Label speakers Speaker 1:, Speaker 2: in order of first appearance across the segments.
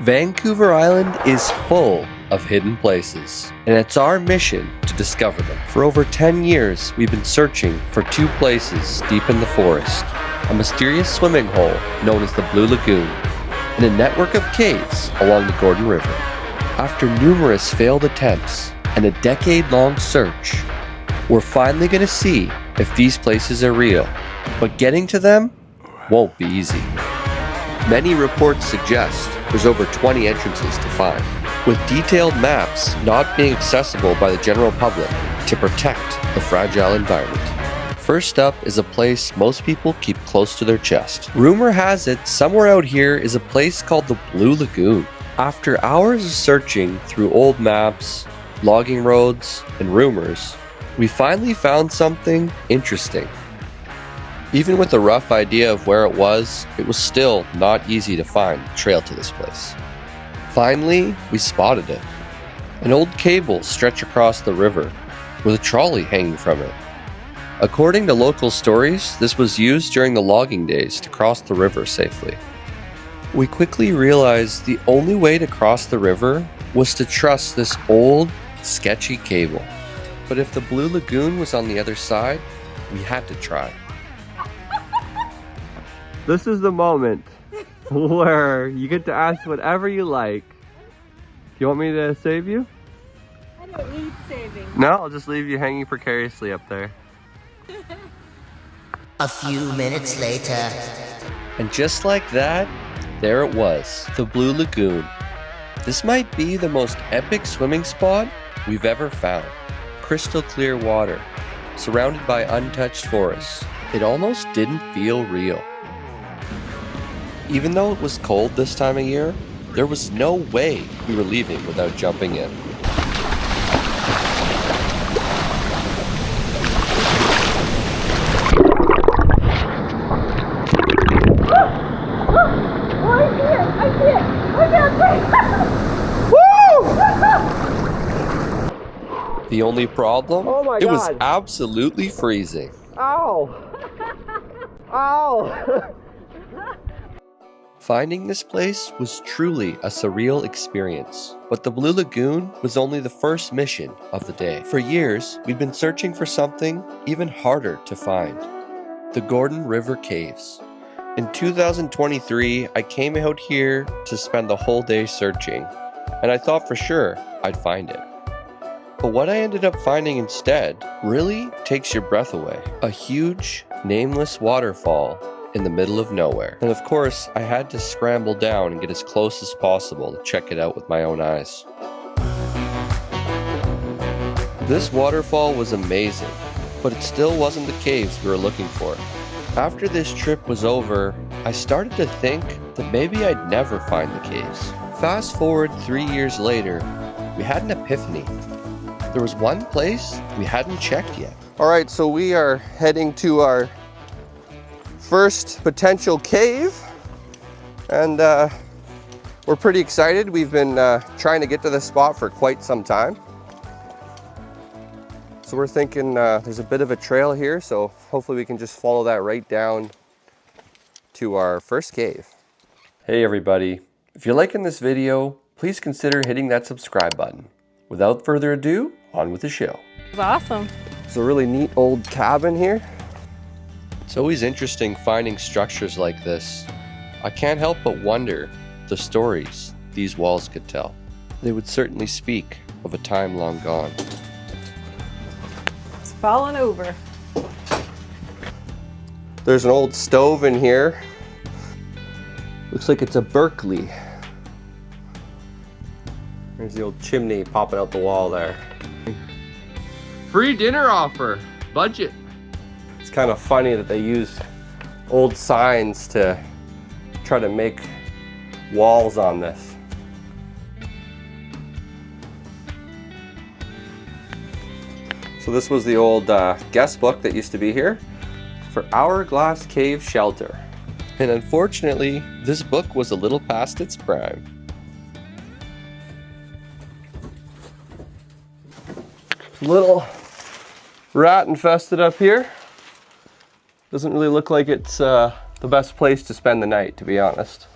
Speaker 1: Vancouver Island is full of hidden places, and it's our mission to discover them. For over 10 years, we've been searching for two places deep in the forest: a mysterious swimming hole known as the Blue Lagoon, and a network of caves along the Gordon River. After numerous failed attempts and a decade-long search, we're finally going to see if these places are real, but getting to them won't be easy. Many reports suggest there's over 20 entrances to find, with detailed maps not being accessible by the general public to protect the fragile environment. First up is a place most people keep close to their chest. Rumor has it somewhere out here is a place called the Blue Lagoon. After hours of searching through old maps, logging roads, and rumors, we finally found something interesting. Even with a rough idea of where it was still not easy to find the trail to this place. Finally, we spotted it. An old cable stretched across the river, with a trolley hanging from it. According to local stories, this was used during the logging days to cross the river safely. We quickly realized the only way to cross the river was to trust this old, sketchy cable. But if the Blue Lagoon was on the other side, we had to try. This is the moment where you get to ask whatever you like. You want me to save you?
Speaker 2: I don't need saving.
Speaker 1: No, I'll just leave you hanging precariously up there.
Speaker 3: A few minutes later.
Speaker 1: And just like that, there it was, the Blue Lagoon. This might be the most epic swimming spot we've ever found. Crystal clear water, surrounded by untouched forests. It almost didn't feel real. Even though it was cold this time of year, there was no way we were leaving without jumping in. The only problem? It was absolutely freezing.
Speaker 4: Ow! Ow!
Speaker 1: Finding this place was truly a surreal experience, but the Blue Lagoon was only the first mission of the day. For years, we'd been searching for something even harder to find: the Gordon River Caves. In 2023, I came out here to spend the whole day searching, and I thought for sure I'd find it. But what I ended up finding instead really takes your breath away. A huge, nameless waterfall in the middle of nowhere. And of course, I had to scramble down and get as close as possible to check it out with my own eyes. This waterfall was amazing, but it still wasn't the caves we were looking for. After this trip was over, I started to think that maybe I'd never find the caves. Fast forward 3 years later, we had an epiphany. There was one place we hadn't checked yet. All right, so we are heading to our first potential cave, and we're pretty excited. We've been trying to get to this spot for quite some time. So we're thinking there's a bit of a trail here, so hopefully we can just follow that right down to our first cave. Hey everybody, if you're liking this video, please consider hitting that subscribe button. Without further ado, on with the show.
Speaker 2: It's awesome.
Speaker 1: It's a really neat old cabin here. It's always interesting finding structures like this. I can't help but wonder the stories these walls could tell. They would certainly speak of a time long gone.
Speaker 2: It's falling over.
Speaker 1: There's an old stove in here. Looks like it's a Berkeley. There's the old chimney popping out the wall there. Free dinner offer, budget. It's kind of funny that they use old signs to try to make walls on this. So this was the old guest book that used to be here for Hourglass Cave shelter. And unfortunately, this book was a little past its prime. Little rat infested up here. Doesn't really look like it's the best place to spend the night, to be honest.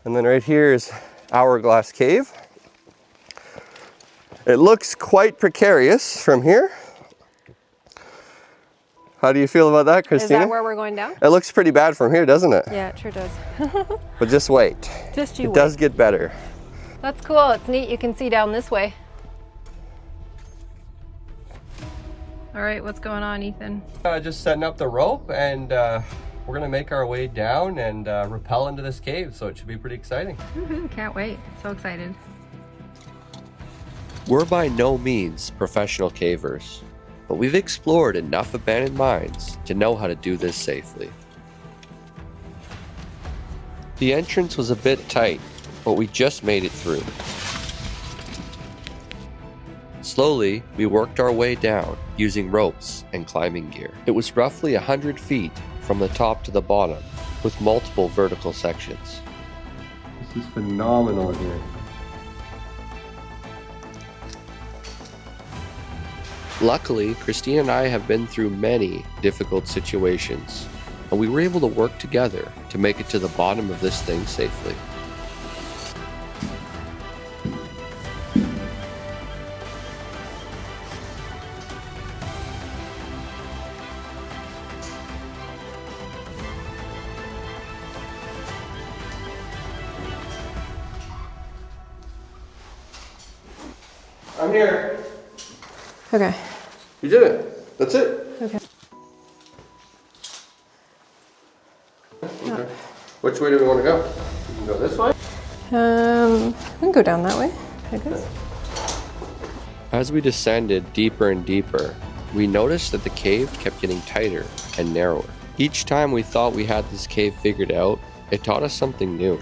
Speaker 1: And then right here is Hourglass Cave. It looks quite precarious from here. How do you feel about that, Christina?
Speaker 2: Is that where we're going down?
Speaker 1: It looks pretty bad from here, doesn't it?
Speaker 2: Yeah, it sure does.
Speaker 1: But just wait.
Speaker 2: Just you
Speaker 1: It
Speaker 2: wait.
Speaker 1: does get better.
Speaker 2: That's cool. It's neat. You can see down this way. All right, what's going on, Ethan?
Speaker 1: Just setting up the rope, and we're gonna make our way down and rappel into this cave, so it should be pretty exciting.
Speaker 2: Can't wait. So excited.
Speaker 1: We're by no means professional cavers, but we've explored enough abandoned mines to know how to do this safely. The entrance was a bit tight, but we just made it through. Slowly, we worked our way down using ropes and climbing gear. It was roughly 100 feet from the top to the bottom, with multiple vertical sections. This is phenomenal here. Luckily, Christine and I have been through many difficult situations, and we were able to work together to make it to the bottom of this thing safely. I'm here.
Speaker 2: Okay.
Speaker 1: You did it. That's it.
Speaker 2: Okay.
Speaker 1: Okay. Which way do we want to go? We can go this way?
Speaker 2: We can go down that way, I guess.
Speaker 1: As we descended deeper and deeper, we noticed that the cave kept getting tighter and narrower. Each time we thought we had this cave figured out, it taught us something new.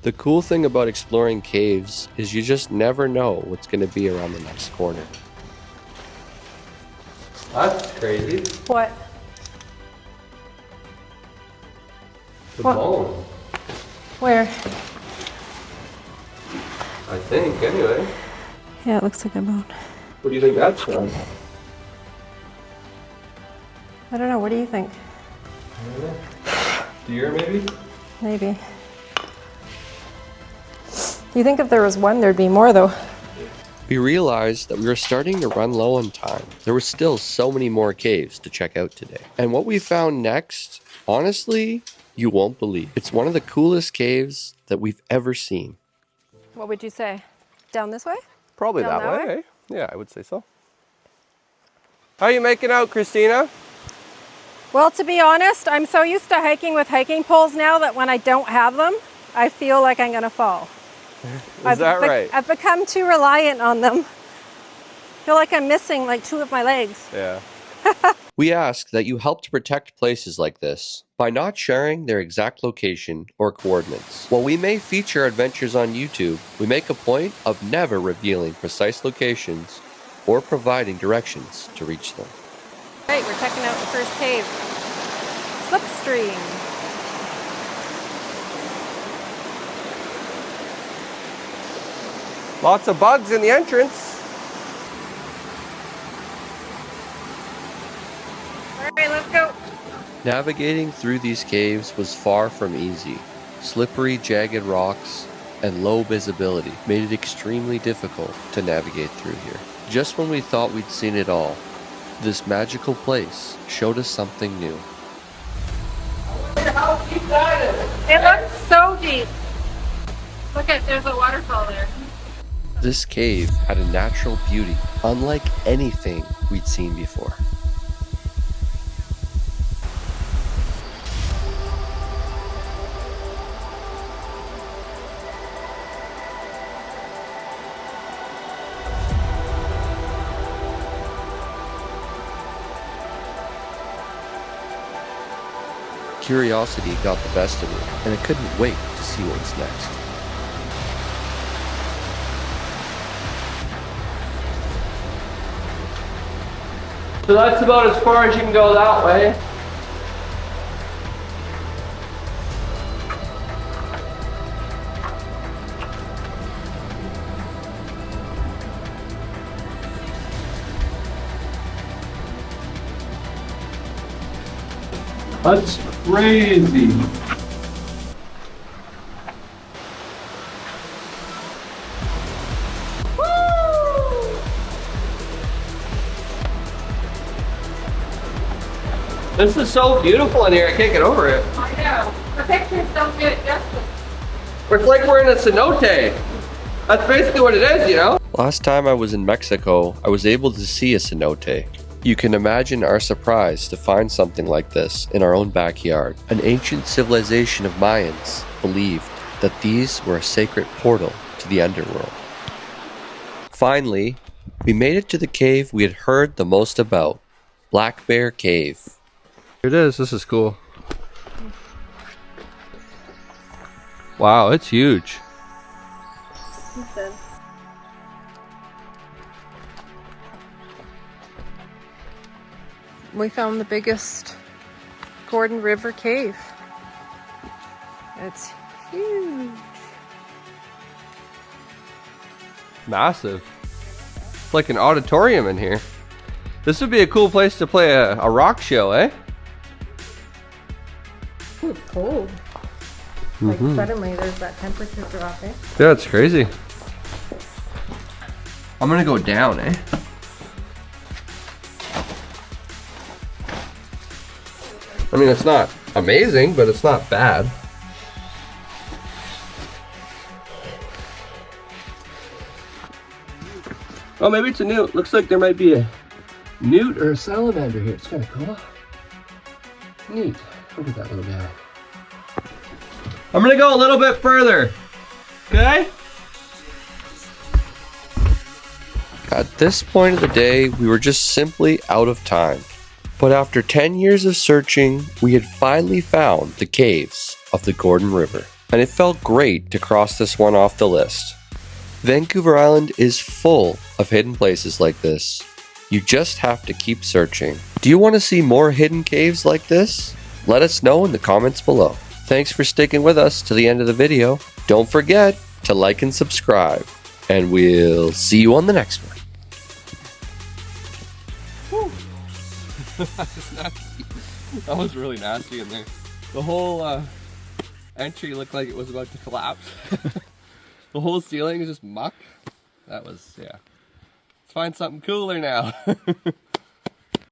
Speaker 1: The cool thing about exploring caves is you just never know what's going to be around the next corner. That's crazy.
Speaker 2: What?
Speaker 1: The
Speaker 2: What?
Speaker 1: bone,
Speaker 2: Where?
Speaker 1: I think, anyway.
Speaker 2: Yeah, it looks like a bone.
Speaker 1: What do you think that's from?
Speaker 2: I don't know. What do you think?
Speaker 1: Deer, maybe?
Speaker 2: Maybe. You think if there was one, there'd be more, though?
Speaker 1: We realized that we were starting to run low on time. There were still so many more caves to check out today. And what we found next, honestly, you won't believe. It's one of the coolest caves that we've ever seen.
Speaker 2: What would you say? Down this way?
Speaker 1: Probably
Speaker 2: Down
Speaker 1: that
Speaker 2: that
Speaker 1: way, eh? Yeah, I would say so. How are you making out, Christina?
Speaker 2: Well, to be honest, I'm so used to hiking with hiking poles now that when I don't have them, I feel like I'm going to fall.
Speaker 1: Is that right?
Speaker 2: I've become too reliant on them. I feel like I'm missing like two of my legs.
Speaker 1: Yeah. We ask that you help to protect places like this by not sharing their exact location or coordinates. While we may feature adventures on YouTube, we make a point of never revealing precise locations or providing directions to reach them.
Speaker 2: Right, we're checking out the first cave. Slipstream.
Speaker 1: Lots of bugs in the entrance.
Speaker 2: All right, let's go.
Speaker 1: Navigating through these caves was far from easy. Slippery, jagged rocks and low visibility made it extremely difficult to navigate through here. Just when we thought we'd seen it all, this magical place showed us something new.
Speaker 4: How deep that is?
Speaker 2: It looks so deep. Look at, there's a waterfall there.
Speaker 1: This cave had a natural beauty unlike anything we'd seen before. Curiosity got the best of me, and I couldn't wait to see what was next.
Speaker 4: So that's about as far as you can go that way. That's crazy.
Speaker 1: This is so beautiful in here, I can't get over it.
Speaker 2: I know. The pictures don't get it justice.
Speaker 1: It's like we're in a cenote. That's basically what it is, you know? Last time I was in Mexico, I was able to see a cenote. You can imagine our surprise to find something like this in our own backyard. An ancient civilization of Mayans believed that these were a sacred portal to the underworld. Finally, we made it to the cave we had heard the most about, Black Bear Cave. Here it is, this is cool. Wow, it's huge.
Speaker 2: We found the biggest Gordon River cave. It's huge.
Speaker 1: Massive. It's like an auditorium in here. This would be a cool place to play a rock show, eh?
Speaker 2: Ooh, it's cold. Like suddenly there's that temperature dropping.
Speaker 1: Yeah, it's crazy. I'm gonna go down, eh? I mean, it's not amazing, but it's not bad. Oh, maybe it's a newt. Looks like there might be a newt or a salamander here. It's kind of cool. Neat. Look at that little guy. I'm gonna go a little bit further. Okay? At this point of the day, we were just simply out of time. But after 10 years of searching, we had finally found the caves of the Gordon River. And it felt great to cross this one off the list. Vancouver Island is full of hidden places like this. You just have to keep searching. Do you want to see more hidden caves like this? Let us know in the comments below. Thanks for sticking with us to the end of the video. Don't forget to like and subscribe. And we'll see you on the next one. That was really nasty in there. The whole entry looked like it was about to collapse. The whole ceiling is just muck. That was, yeah. Let's find something cooler now.